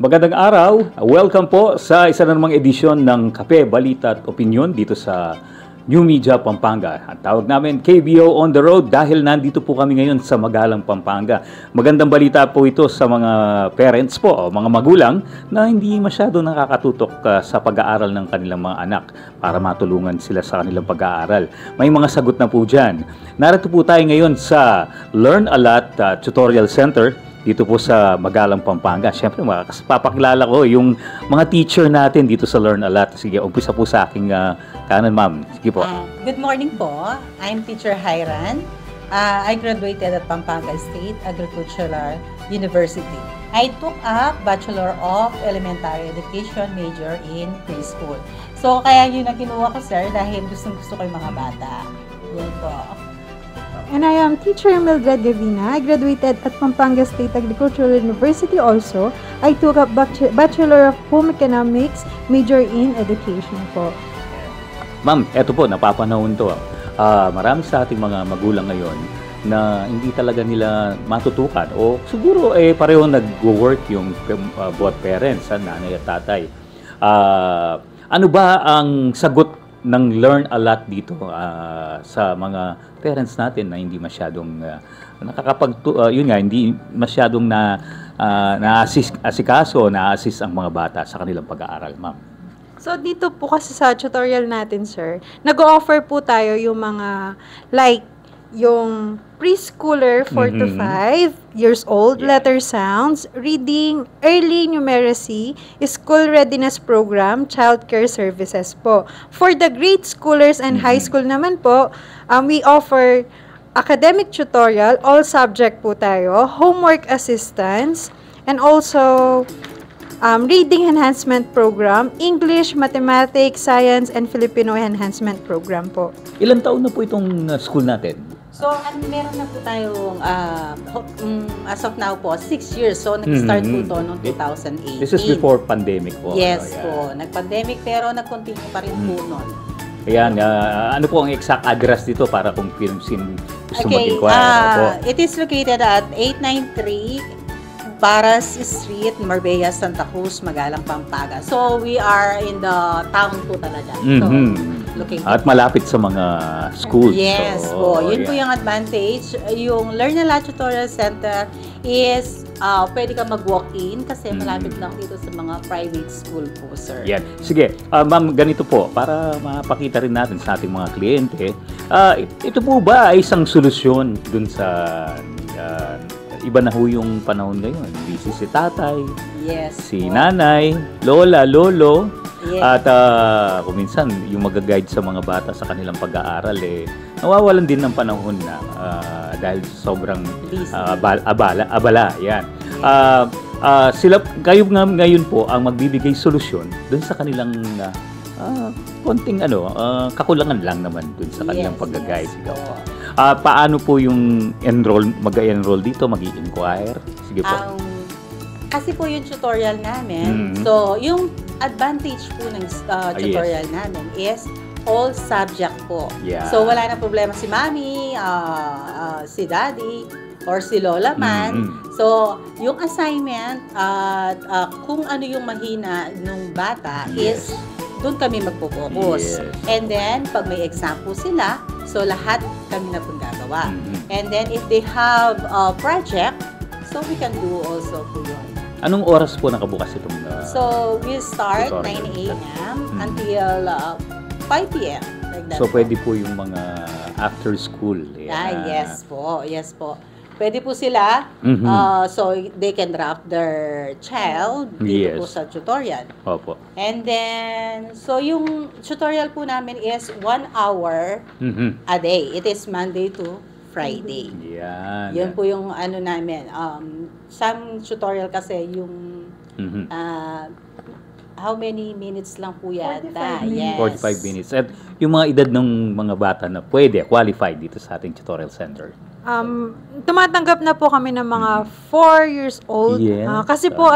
Magandang araw. Welcome po sa isa na namang edisyon ng Kape, Balita at Opinyon dito sa New Media Pampanga. Ang tawag namin KBO on the road dahil nandito po kami ngayon sa Magalang, Pampanga. Magandang balita po ito sa mga parents po o mga magulang na hindi masyado nakakatutok sa pag-aaral ng kanilang mga anak para matulungan sila sa kanilang pag-aaral. May mga sagot na po dyan. Narito po tayo ngayon sa Learn A Lot Tutorial Center dito po sa Magalang, Pampanga. Siyempre, papakilala ko yung mga teacher natin dito sa Learn A Lot. Sige, umpisa po sa aking kanan, ma'am. Sige po. Good morning po. I'm Teacher Hyran. I graduated at Pampanga State Agricultural University. I took up Bachelor of Elementary Education major in preschool. So, kaya yun ang kinuha ko, sir, dahil gusto ko yung mga bata. Yun po. And I am Teacher Mildred Gavina. I graduated at Pampanga State Agricultural University also. I took up Bachelor of Home Economics, major in Education po. Ma'am, eto po, napapanahon to. Marami sa ating mga magulang ngayon na hindi talaga nila matutukan o siguro pareho nag-work yung both parents, nanay at tatay. Ano ba ang sagot ng Learn A Lot dito sa mga parents natin na hindi masyadong hindi masyadong na-assist ang mga bata sa kanilang pag-aaral, ma'am? So, dito po kasi sa tutorial natin, sir, nag-offer po tayo yung mga like yung preschooler 4 to 5 years old, letter sounds, reading, early numeracy, school readiness program, child care services po. For the grade schoolers and high school naman po, we offer academic tutorial, all subject po tayo, homework assistance, and also reading enhancement program, English, Mathematics, Science, and Filipino enhancement program po. Ilang taon na po itong school natin? So, meron na po tayong, as of now po, 6 years. So, nag-start po ito noong 2018. This is before pandemic po. Yes po. Nag-pandemic pero nag-continue pa rin po noon. Ayan, ano po ang exact address dito para kung sino gusto mag-inquire? It is located at 893 Baras Street, Marbella, Santa Cruz, Magalang, Pampanga. So, we are in the town po talaga. So, at malapit sa mga schools. Yes po. Yun po yung advantage. Yung Learn A Lot Tutorial Center is pwede ka mag-walk-in kasi malapit lang dito sa mga private school po, sir. Yan. Sige, ma'am, ganito po, para mapakita rin natin sa ating mga kliyente, ito po ba ay isang solusyon dun sa iba na ho yung panahon ngayon? Busy si tatay, si nanay, lola, lolo, at kung minsan yung mag-guide sa mga bata sa kanilang pag-aaral nawawalan din ng panahon na dahil sobrang abala. Yan. Sila kayo ngayon po ang magbibigay solusyon dun sa kanilang konting kakulangan lang naman dun sa kanilang pag-guide. Paano po yung mag-enroll dito, mag-i-inquire? Sige po. Kasi po yung tutorial namin, so yung advantage po ng tutorial namin is all subject po. So wala na problema si mami, si daddy, or si lola man. So yung assignment at kung ano yung mahina ng bata is doon kami magpo-focus. And then, pag may exam po sila, so lahat kami na pong gagawa. And then, if they have a project, so we can do also po yun. Anong oras po nakabukas itong so, we start 9 a.m. until 5 p.m. Like that. So, pwede po yung mga after school. Yes po. Yes po. Pwede po sila, so they can drop their child dito po sa tutorial. Opo. And then, so yung tutorial po namin is 1 hour a day. It is Monday to Friday. Yan. Yun po yung ano namin. Some tutorial kasi yung how many minutes lang po yata? 45 minutes. Yes. 45 minutes. At yung mga edad ng mga bata na pwede, qualified dito sa ating tutorial center? Tumatanggap na po kami ng mga 4 years old. Kasi po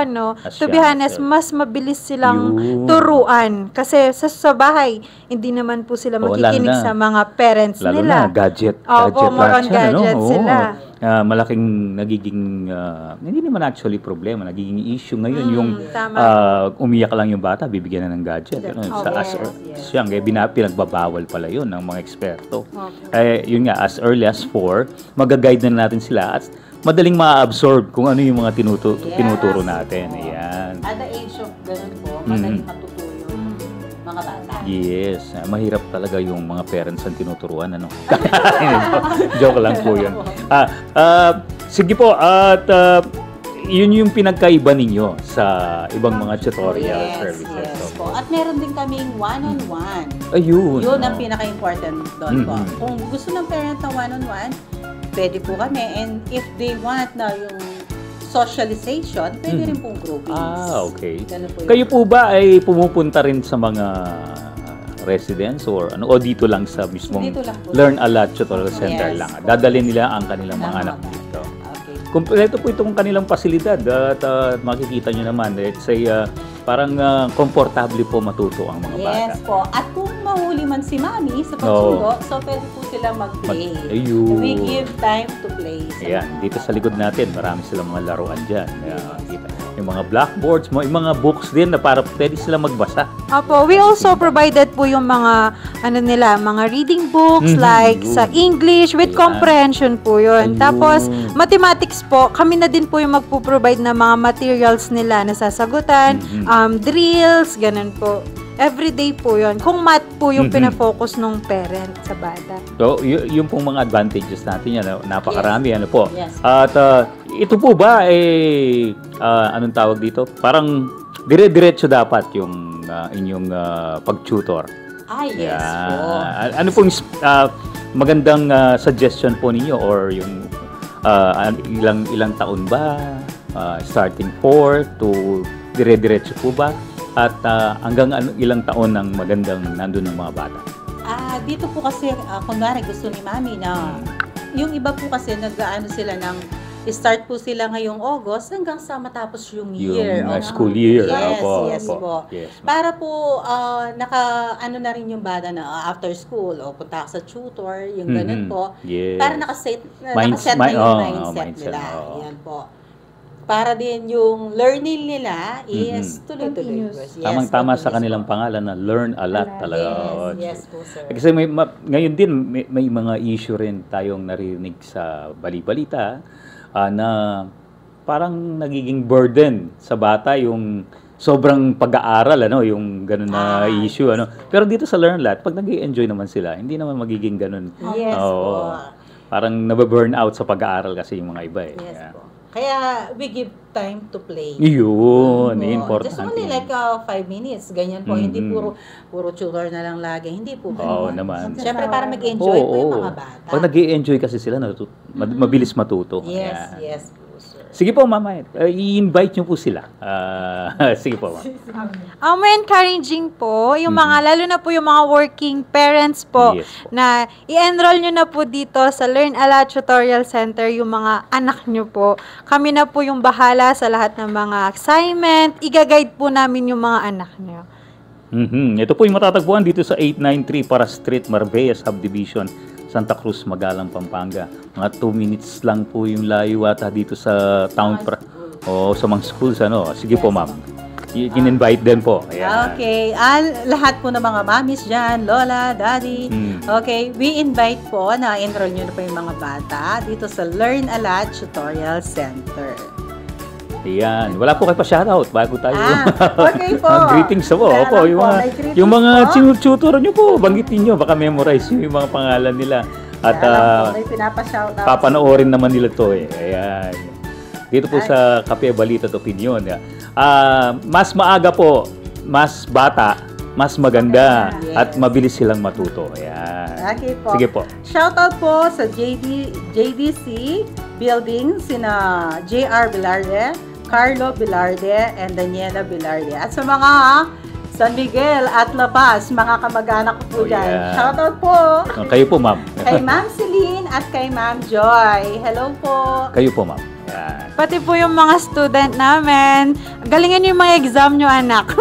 to be honest, mas mabilis silang turuan. Kasi sa bahay, hindi naman po sila makikinig sa mga parents nila. Lalo na, gadget. Opo, more on gadget sila. malaking nagiging, hindi naman actually problema, nagiging issue ngayon yung umiyak lang yung bata, bibigyan na ng gadget. Siyang, pinagbabawal pala yun ng mga eksperto. Yun nga, as early as 4, mag-guide na natin sila at madaling ma-absorb kung ano yung mga tinuturo natin. Ayan. At the age of ganun po, madaling matutuyo yung mga bata. Yes. Mahirap talaga yung mga parents ang tinuturuan. Ano? Joke lang po yun. Sige po, at yun yung pinagkaiba ninyo sa ibang mga tutorial services. Yes po. At meron din kaming one-on-one. Ayun. Yun ang pinaka-important doon po. Kung gusto ng parent ng one-on-one, pwede po kami. And if they want na yung socialization, pwede rin pong groupings. Okay. Kayo po ba ay pumupunta rin sa mga residents or dito lang sa mismong Learn a Lot Tutorial Center lang? Dadalhin nila ang kanilang mga anak dito. Kompleto po itong kanilang pasilidad at makikita nyo naman, let's say, parang komportable po matuto ang mga bata. Yes po. At kung mahuli man si Mami sa pagsundo, so pwede po silang mag-play. We give time to play. Ayan, dito sa likod natin, marami silang mga laruan dyan. Yung mga blackboards, yung mga books din na para pwede silang magbasa. Opo, we also provided po yung mga, mga reading books, like sa English, with comprehension po yun. Tapos, mathematics po, kami na din po yung magpo-provide ng mga materials nila na sasagutan, drills, ganun po. Everyday po yun. Kung math po yung pinafocus ng parent sa bata. So, yung pong mga advantages natin yan, napakarami, ano po. At ito po ba, anong tawag dito? Parang dire-diretso dapat yung inyong pag-tutor. Yes po. Ano pong magandang suggestion po ninyo or yung ilang taon ba? Starting 4 to dire-diretso po ba? At hanggang ilang taon ng magandang nandun ng mga bata? Dito po kasi, kunwari gusto ni Mami na, yung iba po kasi nag-ano sila ng, start po sila ngayong August hanggang sa matapos yung year. Yung school year. Yes po. Para po, naka-ano na rin yung bata na after school o punta sa tutor, yung ganun po. Para nakaset na yung mindset nila. Yan po. Para din yung learning nila is tuloy-tuloy. Tamang-tama sa kanilang pangalan na Learn a Lot talaga. Yes po, sir. Kasi ngayon din, may mga issue rin tayong narinig sa bali-balita na parang nagiging burden sa bata yung sobrang pag-aaral, yung ganun na issue. Pero dito sa Learn a Lot, pag nag-i-enjoy naman sila, hindi naman magiging ganun. Yes po. Parang nababurn out sa pag-aaral kasi yung mga iba eh. Yes po. Kaya we give time to play. Yun, important. Just only like 5 minutes, ganyan po. Hindi puro tutor na lang lagi. Hindi po ganyan. Oo naman. Siyempre para mag-enjoy po yung mga bata. Pag nag-i-enjoy kasi sila, mabilis matuto. Yes po, sir. Sige po, Mama. I-invite niyo po sila. Sige po, Mama. May encouraging po, yung mga, lalo na po yung mga working parents po, na i-enroll nyo na po dito sa Learn a Lot Tutorial Center yung mga anak nyo po. Kami na po yung bahala sa lahat ng mga assignment. I-guide po namin yung mga anak nyo. Ito po yung matatagpuan dito sa 893 Para Street, Marbella Subdivision, Santa Cruz, Magalang, Pampanga. Mga 2 minutes lang po yung layo ata dito sa town sa mga schools. Sige po, ma'am. In-invite din po. Ayan. Okay. Lahat po ng mga mommies dyan, lola, daddy. Okay. We invite po na enroll nyo na po yung mga bata dito sa Learn a Lot Tutorial Center. Ayan. Wala po kayo pa shoutout bago tayo. Okay po. Greetings po. Opo, yung mga tutor nyo po, banggitin nyo. Baka memorize yung mga pangalan nila. At may pinapa-shoutout. papanoorin naman nila to eh. Ayan. Dito po sa Kape Balita at Opinion. Mas maaga po, mas bata, mas maganda, at mabilis silang matuto. Ayan. Okay po. Sige po. Shoutout po sa JDC Building, sina JR Bilarde, Carlo Bilarde, and Daniela Bilarde. At sa mga San Miguel at La Paz, mga kamag-anak ko po dyan. Shoutout po. Kayo po, ma'am. Kay Ma'am Celine at kay Ma'am Joy. Hello po. Kayo po, ma'am. Pati po yung mga student namin. Galingan yung mga exam nyo, anak.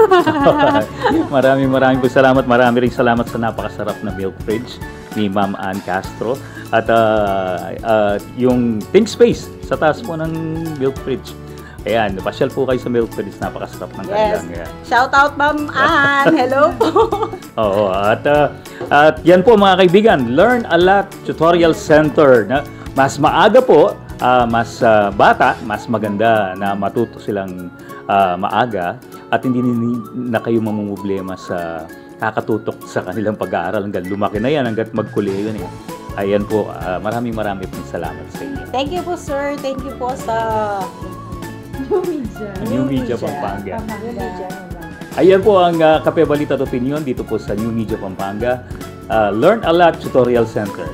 Maraming po salamat. Marami rin salamat sa napakasarap na milk fridge ni Ma'am Ann Castro. At yung Think Space sa taas po ng Milk Fridge. Ayan, pasyal po kayo sa Milk Fridge. Napakasarap ng kanilang. Yes. Shout out, Ma'am Ann. Hello po. Oo, at yan po mga kaibigan, Learn a Lot Tutorial Center. Mas maaga po, mas bata, mas maganda na matuto silang maaga at hindi na kayo mamumblema sa kakatutok sa kanilang pag-aaral hanggang lumaki na yan, hanggang magkuleyo na yan. Ayan po, maraming pong salamat sa inyo. Thank you po, sir. Thank you po sa New Media Pampanga. Ayan po ang Kape Balita at Opinion dito po sa New Media Pampanga. Learn a Lot Tutorial Center.